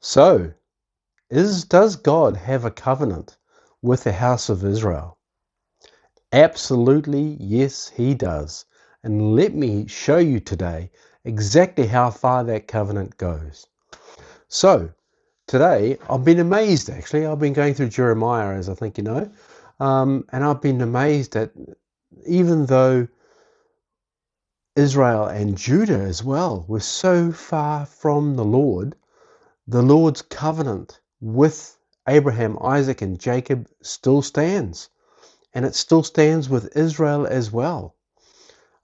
So, does God have a covenant with the house of Israel? Absolutely, yes, he does. And let me show you today exactly how far that covenant goes. So, today I've been amazed actually. I've been going through Jeremiah, as I think you know, and I've been amazed that even though Israel and Judah as well were so far from the Lord's covenant with Abraham, Isaac, and Jacob still stands. And it still stands with Israel as well.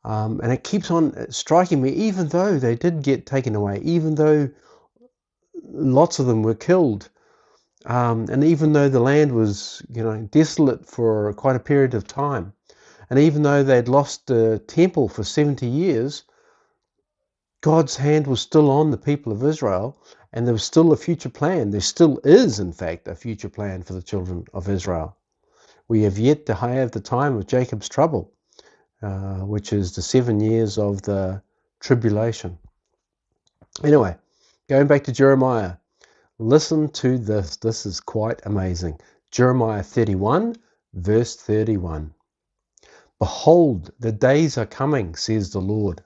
And it keeps on striking me, even though they did get taken away, even though lots of them were killed, and even though the land was, desolate for quite a period of time, and even though they'd lost the temple for 70 years, God's hand was still on the people of Israel, and there was still a future plan. There still is, in fact, a future plan for the children of Israel. We have yet to have the time of Jacob's trouble, which is the 7 years of the tribulation. Anyway, going back to Jeremiah, listen to this. This is quite amazing. Jeremiah 31, verse 31. Behold, the days are coming, says the Lord,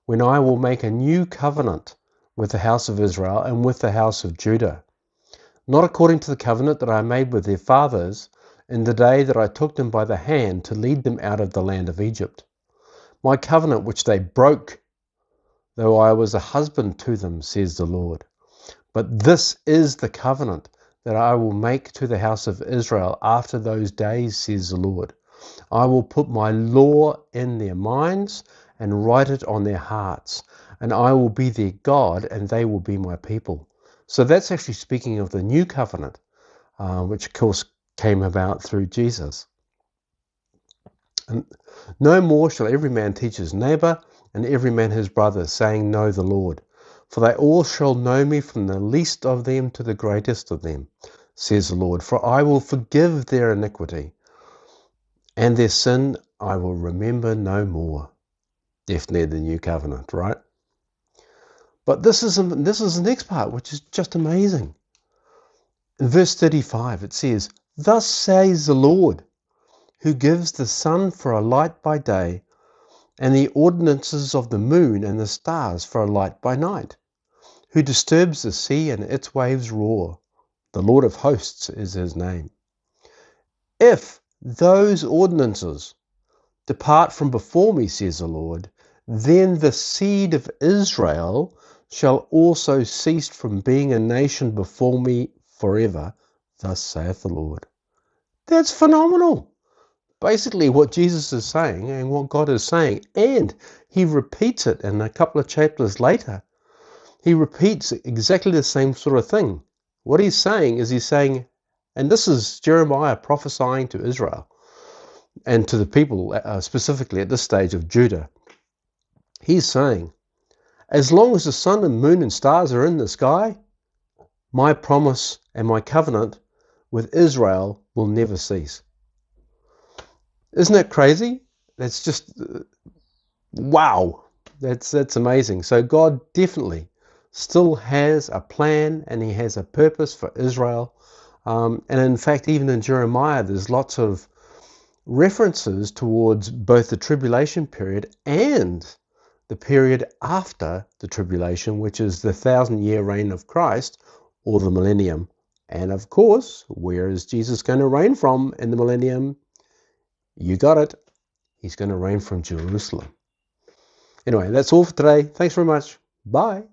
when I will make a new covenant with the house of Israel and with the house of Judah, not according to the covenant that I made with their fathers in the day that I took them by the hand to lead them out of the land of Egypt. My covenant which they broke, though I was a husband to them, says the Lord. But this is the covenant that I will make to the house of Israel after those days, says the Lord. I will put my law in their minds and write it on their hearts, and I will be their God, and they will be my people. So that's actually speaking of the new covenant, which of course came about through Jesus. And no more shall every man teach his neighbor, and every man his brother, saying, Know the Lord. For they all shall know me, from the least of them to the greatest of them, says the Lord. For I will forgive their iniquity, and their sin I will remember no more. Definitely the new covenant, right? But this is the next part, which is just amazing. In verse 35, it says, Thus says the Lord, who gives the sun for a light by day, and the ordinances of the moon and the stars for a light by night, who disturbs the sea and its waves roar. The Lord of hosts is his name. If those ordinances depart from before me, says the Lord, then the seed of Israel shall also cease from being a nation before me forever, thus saith the Lord. That's phenomenal. Basically what Jesus is saying and what God is saying, and he repeats it in a couple of chapters later. He repeats exactly the same sort of thing. What he's saying is and this is Jeremiah prophesying to Israel and to the people, specifically at this stage of Judah. He's saying, as long as the sun and moon and stars are in the sky, my promise and my covenant with Israel will never cease. Isn't that crazy? That's just, wow. That's amazing. So God definitely still has a plan, and he has a purpose for Israel. And in fact, even in Jeremiah, there's lots of references towards both the tribulation period and the period after the tribulation, which is the 1,000-year reign of Christ, or the millennium. And of course, where is Jesus going to reign from in the millennium? You got it. He's going to reign from Jerusalem. Anyway, that's all for today. Thanks very much. Bye.